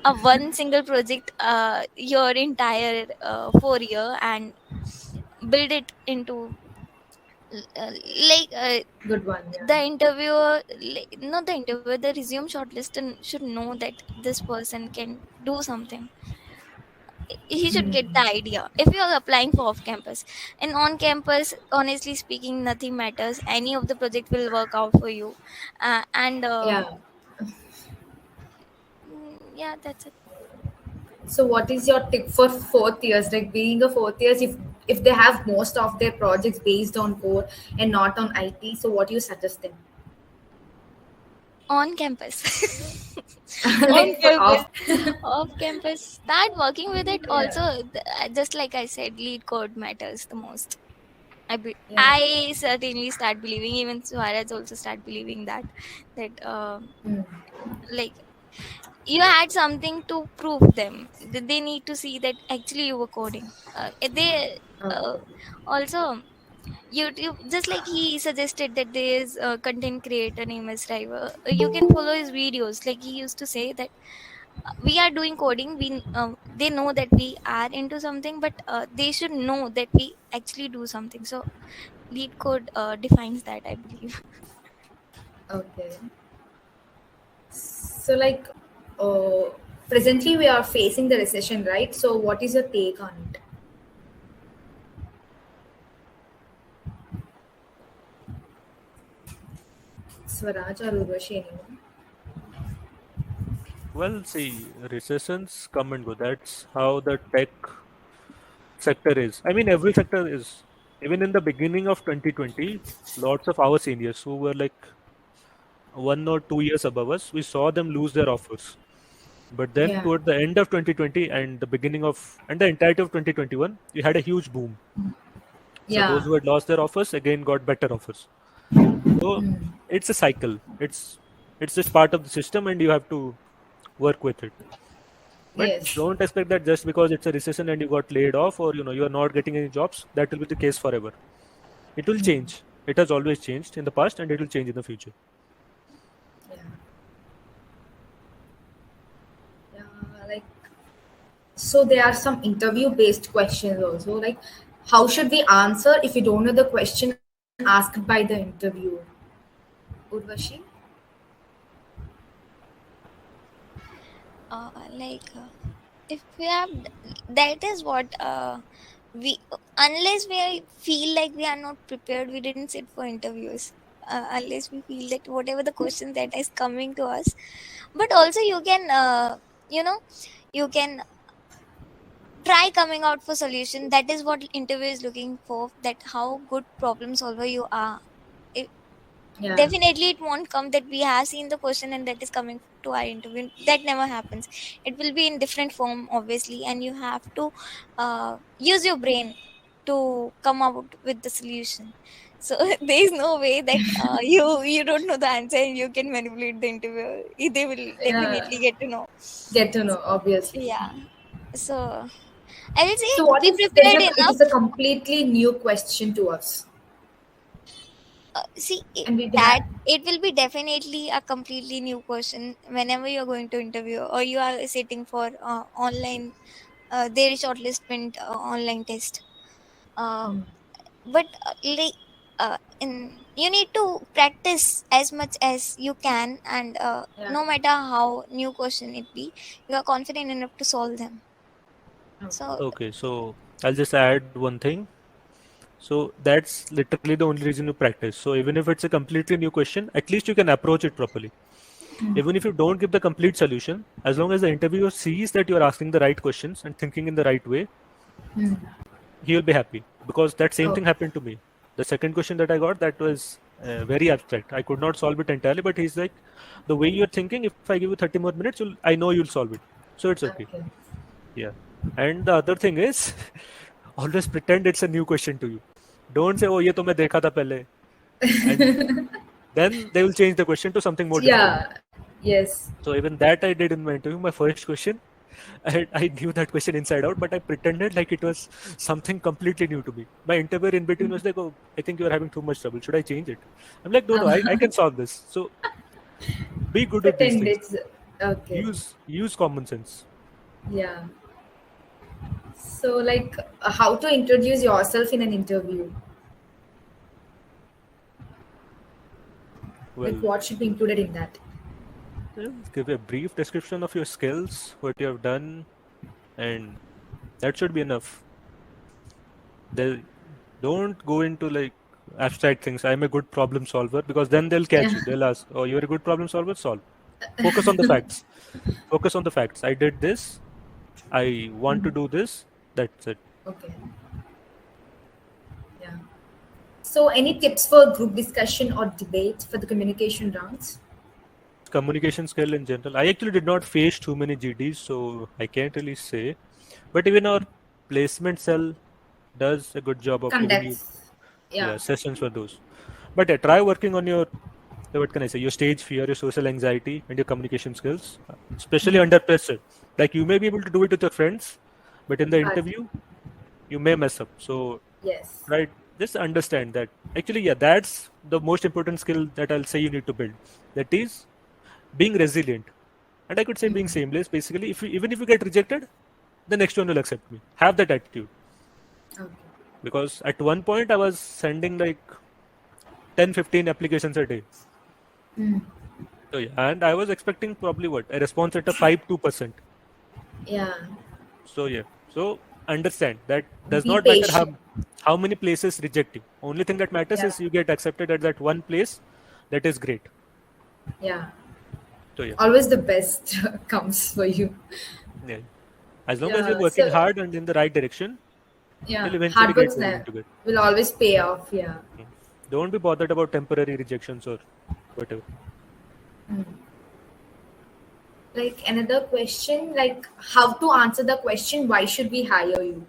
a one single project your entire 4 year, and build it into uh, like Good one. Yeah. the interviewer, like, not the interviewer, the resume shortlister should know that this person can do something. He should get the idea. If you are applying for off campus and on campus, honestly speaking, nothing matters, any of the project will work out for you. And Yeah. yeah, that's it. So, what is your tip for fourth years? Like being a fourth years, if they have most of their projects based on core and not on IT, so what do you suggest them? On campus. On Like for campus. off. Off campus, start working with it Yeah. also. Just like I said, lead code matters the most. Yeah. I certainly start believing, even Suarez also start believing that Mm. like you had something to prove them. They need to see that actually you were coding. They uh, Okay. also YouTube, just like he suggested that there is a content creator named as Driver. You can follow his videos. Like he used to say that we are doing coding. They know that we are into something, but they should know that we actually do something. So lead code defines that, I believe. Okay. So, uh, presently we are facing the recession, right? So, what is your take on it? Swaraj or Urvashi, anyone? Well, see, recessions come and go. That's how the tech sector is. I mean, every sector is. Even in the beginning of 2020, lots of our seniors who were like 1 or 2 years above us, we saw them lose their offers. But then Yeah. toward the end of 2020 and the beginning of and the entirety of 2021, we had a huge boom. So those Yeah. who had lost their offers again got better offers. So it's a cycle. It's just part of the system, and you have to work with it. But Yes. don't expect that just because it's a recession and you got laid off, or you are not getting any jobs, that will be the case forever. It will change. It has always changed in the past, and it will change in the future. Yeah. Yeah. Like, so there are some interview based questions also. Like, how should we answer if we don't know the question asked by the interviewer? Urvashi? Like if we have, that is what we, unless feel like we are not prepared, we didn't sit for interviews. Unless we feel that whatever the question that is coming to us, but also you can you know you can try coming out for solution. That is what interview is looking for, that how good problem solver you are. Yeah. definitely it won't come that we have seen the question and that is coming to our interview. That never happens. It will be in different form, obviously, and you have to use your brain to come out with the solution. So there is no way that you don't know the answer and you can manipulate the interviewer. They will Yeah. definitely get to know. Get to know, obviously. Yeah. So I will So say what be if there's prepared a it enough. is a completely new question to us, See and we that have. it will be definitely a completely new question whenever you're going to interview or you are sitting for online their shortlistment online test. uh, Hmm. but in you need to practice as much as you can, and Yeah. no matter how new question it be, you are confident enough to solve them. Okay. So Okay, so I'll just add one thing. So that's literally the only reason you practice. So even if it's a completely new question, at least you can approach it properly. Even if you don't give the complete solution, as long as the interviewer sees that you are asking the right questions and thinking in the right way, Hmm. he will be happy. Because that same thing Okay. happened to me. The second question that I got, that was very abstract. I could not solve it entirely, but he's like, the way you're thinking, if I give you 30 more minutes, I know you'll solve it. So it's okay. Okay. Yeah. And the other thing is, always pretend it's a new question to you. Don't say, oh, ye to main dekha tha pehle. And then they will change the question to something more difficult. Yeah. Yes. So even that I did in my interview. My first question, I knew that question inside out, but I pretended like it was something completely new to me. My interviewer in between was like, "Oh, I think you are having too much trouble. Should I change it?" I'm like, "No, no, I can solve this." So be good at these Pretend things. it's okay. Use common sense. Yeah. So, like, how to introduce yourself in an interview? Like, Well, what should be included in that? give a brief description of your skills, what you have done, and that should be enough. They don't go into like abstract things. I'm a good problem solver because then they'll Yeah. catch you. They'll ask, "Oh, you're a good problem solver? Solve." Focus on the facts. Focus on the facts. I did this. I want to do this. That's it. Okay. Yeah. So, any tips for group discussion or debate for the communication rounds? Communication skill in general. I actually did not face too many GDs, so I can't really say. But even our placement cell does a good job of giving you, Context. Yeah. yeah, sessions for those. But yeah, try working on your, what can I say, your stage fear, your social anxiety, and your communication skills, especially under pressure. Like you may be able to do it with your friends, but in the But interview, you may mess up. So yes. right, just understand that actually, yeah, that's the most important skill that I'll say you need to build. That is being resilient. And I could say being shameless. Basically, if you, even if you get rejected, the next one will accept me. Have that attitude. Okay. Because at one point I was sending like 10, 15 applications a day. Mm. So yeah, and I was expecting probably what? A response at a 5-2%. Yeah. So yeah. So understand that does Be not matter patient. how many places reject you. Only thing that matters Yeah. is you get accepted at that one place. That is great. Yeah. So yeah. Always the best comes for you. Yeah. As long as you're Yeah. working So, hard and in the right direction, you'll yeah, eventually hard get work where you want to get. will always pay off. Yeah. Mm. Don't be bothered about temporary rejections or whatever. Like another question, like how to answer the question, why should we hire you?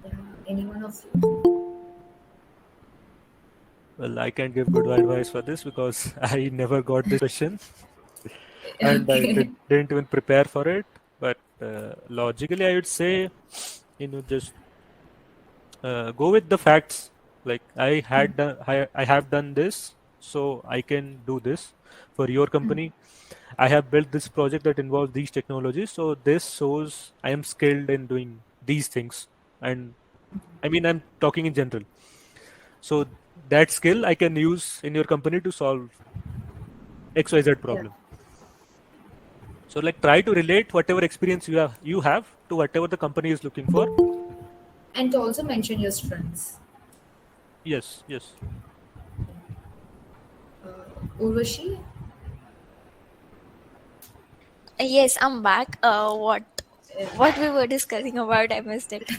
Yeah. Any one of you? Well, I can't give good advice for this because I never got this question and I Okay. didn't even prepare for it. But logically, I would say, just go with the facts. Like I have done this, so I can do this for your company. I have built this project that involves these technologies, so this shows I am skilled in doing these things. And I mean, I'm talking in general. So that skill I can use in your company to solve XYZ Yeah. problem. So like try to relate whatever experience you have to whatever the company is looking for. And to also mention your strengths. Yes, yes. Urvashi? yes, I'm back. What? what we were discussing about. I missed it.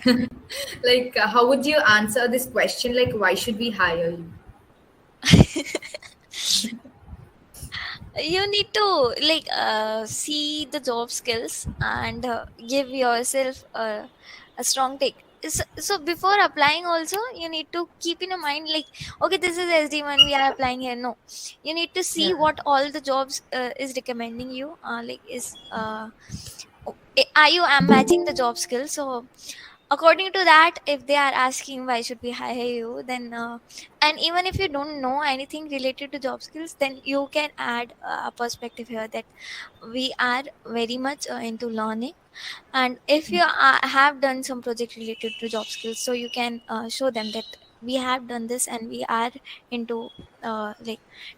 Like, how would you answer this question? Like, why should we hire you? You need to see the job skills and give yourself a strong take. So before applying also, you need to keep in your mind, like, okay, this is SD1, we are applying here. No, you need to see Yeah. what all the jobs is recommending you, are you am matching the job skills. So according to that, if they are asking why should we hire you, then and even if you don't know anything related to job skills, then you can add a perspective here that we are very much into learning. And if you have done some project related to job skills, so you can show them that we have done this and we are into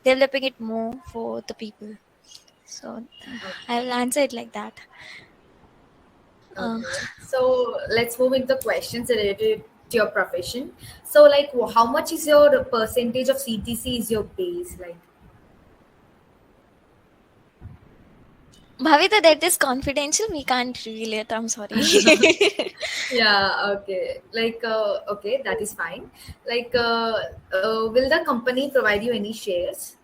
developing it more for the people. So I will answer it like that. uh, Okay. So let's move into questions related to your profession. So, like, how much is your percentage of CTC is your base? Like, Bhavita, that is confidential. We can't reveal it. I'm sorry. yeah, okay. Like, okay, that is fine. Like, will the company provide you any shares?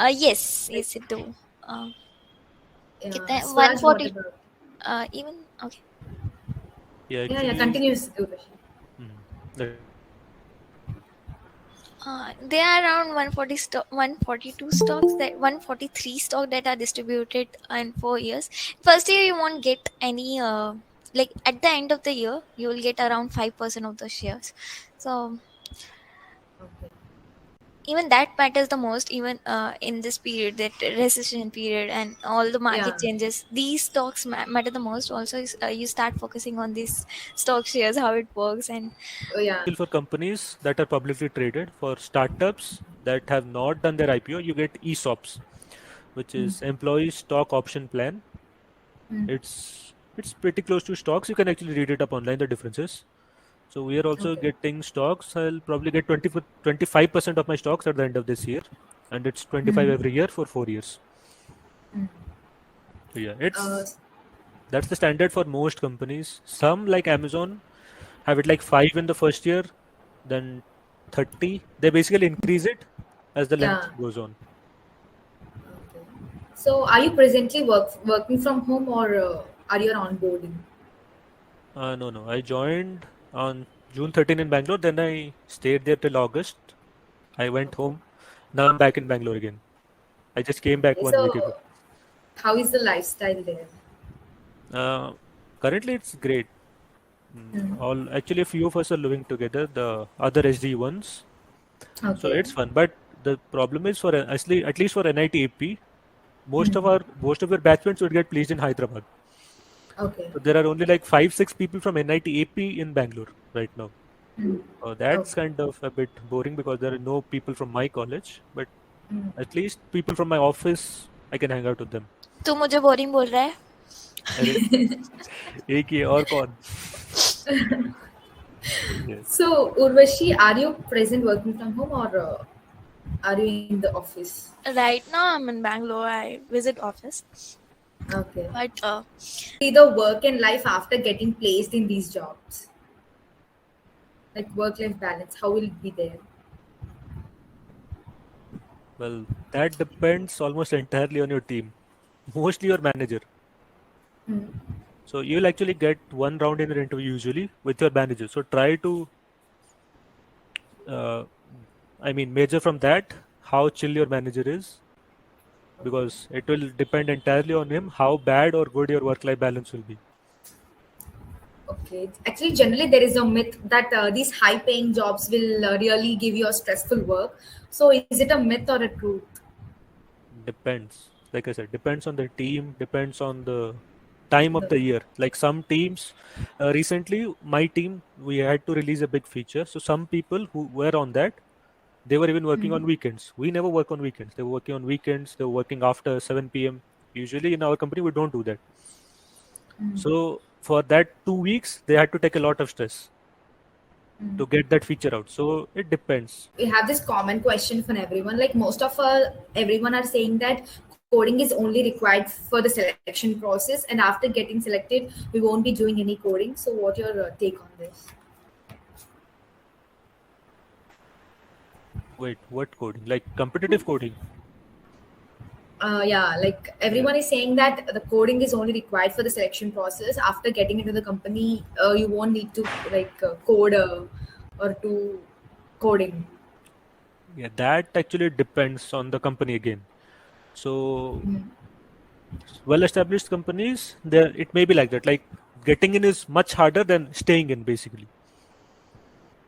Yes, Like, yes, it do. Uh, yeah, कितना है? Swaj, what 140. about? Even okay. Yeah, Yeah, actually, continues. Urvashi. that, There are around 140 stock, 142 stocks, that 143 stock that are distributed in 4 years. First year you won't get any. Like at the end of the year, you will get around 5% of the shares. So Okay. even that matters the most, even in this period, that recession period and all the market Yeah. changes, these stocks matter the most. Also you start focusing on these stock shares, how it works. And Oh, yeah. for companies that are publicly traded, for startups that have not done their IPO, you get ESOPs, which Mm. is Employee Stock Option Plan. Mm. It's pretty close to stocks. You can actually read it up online, the differences. So we are also Okay. getting stocks. I'll probably get 25% of my stocks at the end of this year, and it's 25 Mm. every year for 4 years. Mm. So yeah, Uh, that's the standard for most companies. Some like Amazon have it like 5 in the first year, then 30. They basically increase it as the length yeah. goes on. Okay. So, are you presently working from home or are you on onboarding? No. I joined on June 13 in Bangalore. Then I stayed there till August. I went Okay. home. Now I'm back in Bangalore again. I just came back Okay. 1 week ago. So, how is the lifestyle there? Uh, Currently, it's great. Mm. All actually, a few of us are living together. The other SD ones, so Okay. it's fun. But the problem is for actually, at least for NIT AP, Mm. most of your batchmates would get placed in Hyderabad. Okay. So there are only like 5, 6 people from NIT AP in Bangalore right now. Mm. That's Okay. kind of a bit boring because there are no people from my college, but Mm. at least people from my office, I can hang out with them. तू मुझे boring बोल रहा है. अरे एक ही है, और कौन? Yes. So, Urvashi, are you present working from home or are you in the office? Right now I'm in Bangalore. I visit office, Okay. but See the work and life after getting placed in these jobs, like work-life balance. How will it be there? Well, that depends almost entirely on your team, mostly your manager. Mm. So you'll actually get one round in your interview usually with your manager. So try to, uh, measure from that how chill your manager is, because it will depend entirely on him how bad or good your work-life balance will be. Okay. Actually, generally, there is a myth that these high-paying jobs will really give you a stressful work. So, is it a myth or a truth? Depends. Like I said, depends on the team, depends on the time of the year. Like some teams, recently, my team, we had to release a big feature. So some people who were on that, they were even working Mm. on weekends. We never work on weekends. They were working on weekends. They were working after 7 p.m. Usually in our company, we don't do that. Mm. So for that 2 weeks, they had to take a lot of stress Mm. to get that feature out. So it depends. We have this common question from everyone. Like most of everyone are saying that coding is only required for the selection process, and after getting selected, we won't be doing any coding. So, what your take on this? Wait, what coding? Like competitive coding? Yeah, like everyone is saying that the coding is only required for the selection process. After getting into the company, you won't need to code or do coding. Yeah, that actually depends on the company again. So well-established companies, there it may be like that. Like getting in is much harder than staying in, basically.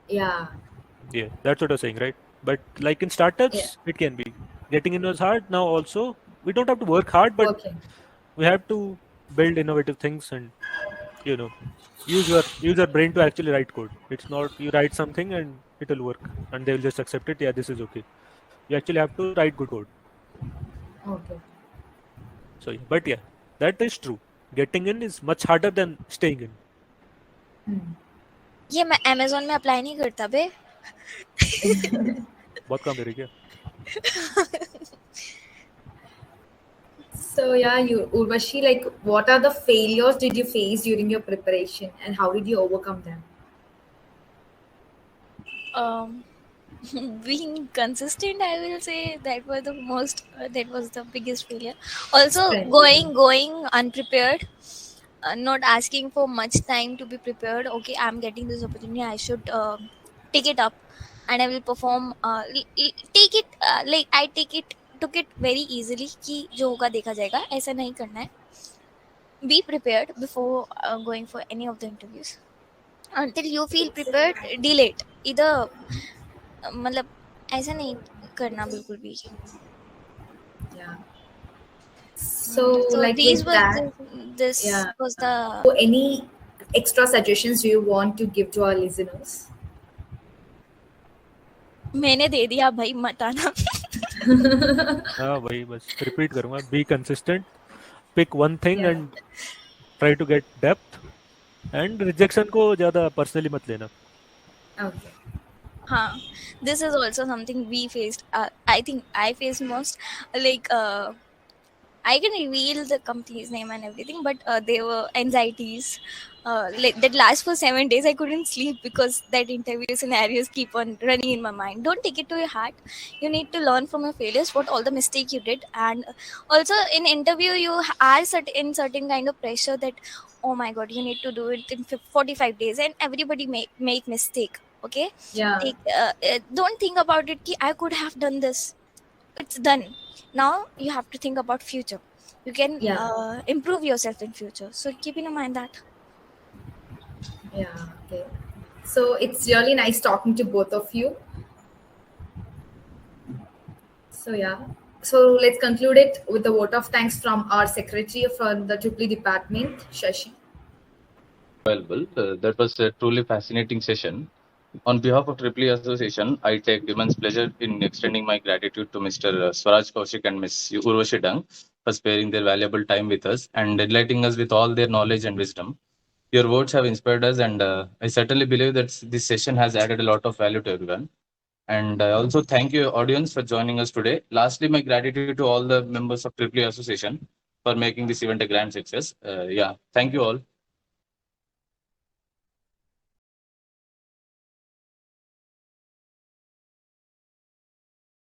Yeah, Yeah, that's what I was saying, right? But like in yeah, startups, it can be. Getting in was hard. Now also, we don't have to work hard, but working. we have to build innovative things and you know use your brain to actually write code. It's not you write something and it'll work and they'll just accept it. Yeah, this is okay. You actually have to write good code. Okay. So yeah, but yeah, that is true. Getting in is much harder than staying in. ये मैं Amazon में apply नहीं करता बे. बहुत काम दे रही क्या? So yeah, you Urvashi, like what are the failures did you face during your preparation, and how did you overcome them? Being consistent, I will say that was the most that was the biggest failure. Also Strength. going unprepared, not asking for much time to be prepared. Okay, I'm getting this opportunity, I should take it up and I will perform. Take it like I took it very easily कि जो होगा देखा जाएगा, ऐसा नहीं करना है. Be prepared before going for any of the interviews. Until you feel prepared, delay it. Either मतलब ऐसा नहीं करना बिल्कुल भी. Yeah. So So like these with were that, this yeah. was the So any extra suggestions do you want to give to our listeners? मैंने दे दिया भाई मत आना. हाँ वही बस रिपीट करूंगा. Be consistent. Pick one thing Yeah. and try to get depth. And rejection को ज़्यादा personally मत लेना. Okay. हाँ, this is also something we faced. I think I faced most. Like I can reveal the company's name and everything, but there were anxieties like that last for 7 days. I couldn't sleep because that interview scenarios keep on running in my mind. Don't take it to your heart. You need to learn from your failures, what all the mistake you did, and also in interview you are in certain kind of pressure that oh my god, you need to do it in 45 days, and everybody make mistake. Okay, Yeah. don't think about it. Ki, I could have done this. It's done. Now you have to think about future. You can Yeah. improve yourself in future, so keep in mind that. Yeah. Okay. So it's really nice talking to both of you. So yeah. So let's conclude it with a vote of thanks from our secretary from the EEE department, Shashi. Well, that was a truly fascinating session. On behalf of EEE Association, I take immense pleasure in extending my gratitude to Mr. Swaraj Kaushik and Ms. Urvashi Dung for sparing their valuable time with us and enlightening us with all their knowledge and wisdom. Your words have inspired us, and I certainly believe that this session has added a lot of value to everyone. And I also thank you, audience, for joining us today. Lastly, my gratitude to all the members of EEE Association for making this event a grand success. Yeah, thank you all.